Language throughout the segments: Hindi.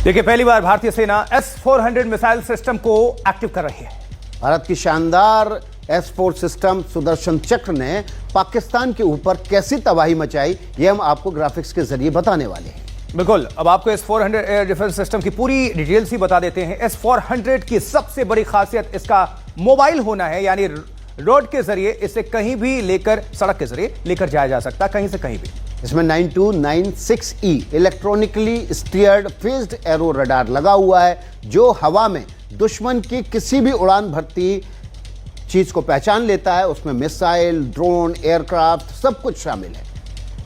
देखिए, पहली बार भारतीय सेना S-400 मिसाइल सिस्टम को एक्टिव कर रही है। भारत की शानदार S-4 सिस्टम सुदर्शन चक्र ने पाकिस्तान के ऊपर कैसी तबाही मचाई, ये हम आपको ग्राफिक्स के जरिए बताने वाले हैं। बिल्कुल, अब आपको S-400 एयर डिफेंस सिस्टम की पूरी डिटेल्स ही बता देते हैं। S-400 की सबसे बड़ी खासियत इसका मोबाइल होना है, यानी रोड के जरिए इसे कहीं भी लेकर, सड़क के जरिए लेकर जाया जा सकता है, कहीं से कहीं भी। इसमें 9296E electronically steered phased arrow radar लगा हुआ है, जो हवा में दुश्मन की किसी भी उड़ान भरती चीज को पहचान लेता है। उसमें मिसाइल, ड्रोन, एयरक्राफ्ट सब कुछ शामिल है।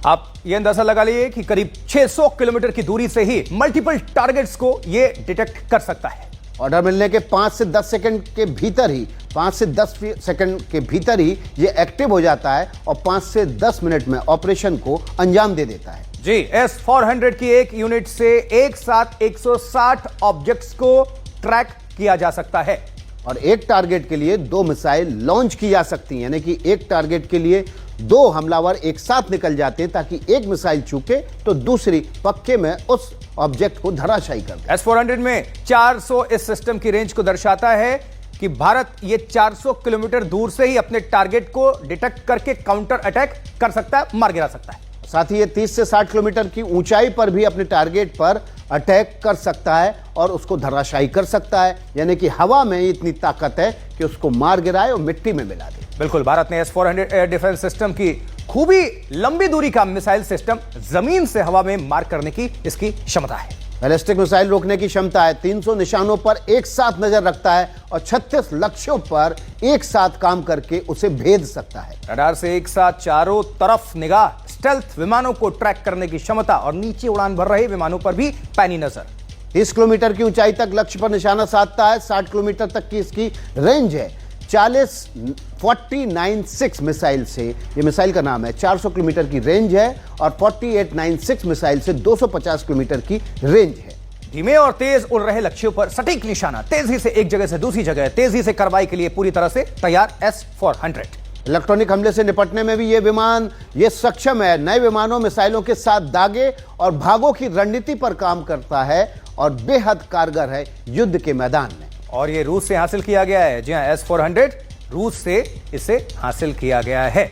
आप ये अंदाजा लगा लीजिए कि करीब 600 किलोमीटर की दूरी से ही मल्टीपल टारगेट्स को ये डिटेक्ट कर सकता है। ऑर्डर मिलने के 5 से 10 सेकंड के भीतर ही 5 से 10 सेकंड के भीतर ही ये एक्टिव हो जाता है और 5 से 10 मिनट में ऑपरेशन को अंजाम दे देता है। जी, S-400 की एक यूनिट से एक साथ 160 ऑब्जेक्ट्स को ट्रैक किया जा सकता है और एक टारगेट के लिए 2 मिसाइल लॉन्च की जा सकती हैं, यानी कि एक टारगेट के लिए 2 हमलावर एक साथ निकल जाते हैं, ताकि एक मिसाइल चूके तो दूसरी पक्के में उस ऑब्जेक्ट को धराशायी कर दे। S-400 में 400 इस सिस्टम की रेंज को दर्शाता है कि भारत ये 400 किलोमीटर दूर से ही अपने टारगेट को डिटेक्ट करके काउंटर अटैक कर सकता है, मार गिरा सकता है। साथ ही ये 30 से 60 किलोमीटर की ऊंचाई पर भी अपने टारगेट पर अटैक कर सकता है और उसको धराशायी कर सकता है, यानी कि हवा में इतनी ताकत है कि उसको मार गिराए और मिट्टी में मिला दे। बिल्कुल, भारत ने S-400 एयर डिफेंस सिस्टम की खूबी लंबी दूरी का मिसाइल सिस्टम जमीन से हवा में मार करने की इसकी क्षमता है। बैलिस्टिक मिसाइल रोकने की क्षमता है, 300 निशानों पर एक साथ नजर रखता है और 36 लक्ष्यों पर एक साथ काम करके उसे भेद सकता है। रडार से एक साथ चारों तरफ निगाह, स्टेल्थ विमानों को ट्रैक करने की क्षमता और नीचे उड़ान भर रहे विमानों पर भी पैनी नजर। 30 किलोमीटर की ऊंचाई तक लक्ष्य पर निशाना साधता है। 60 किलोमीटर तक की इसकी रेंज है। 44996 मिसाइल से, ये मिसाइल का नाम है, 400 किलोमीटर की रेंज है और 4896 मिसाइल से 250 किलोमीटर की रेंज है। धीमे और तेज उड़ रहे लक्ष्यों पर सटीक निशाना, तेजी से एक जगह से दूसरी जगह, तेजी से कार्रवाई के लिए पूरी तरह से तैयार S-400। इलेक्ट्रॉनिक हमले से निपटने में भी ये विमान सक्षम है। नए विमानों मिसाइलों के साथ दागे और भागों की रणनीति पर काम करता है और बेहद कारगर है युद्ध के मैदान में। और ये रूस से हासिल किया गया है। जी हाँ, S-400 रूस से इसे हासिल किया गया है।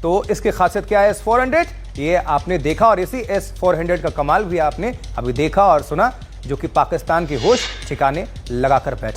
तो इसकी खासियत क्या है S-400, ये आपने देखा और इसी S-400 का कमाल भी आपने अभी देखा और सुना, जो कि पाकिस्तान की होश ठिकाने लगाकर बैठा।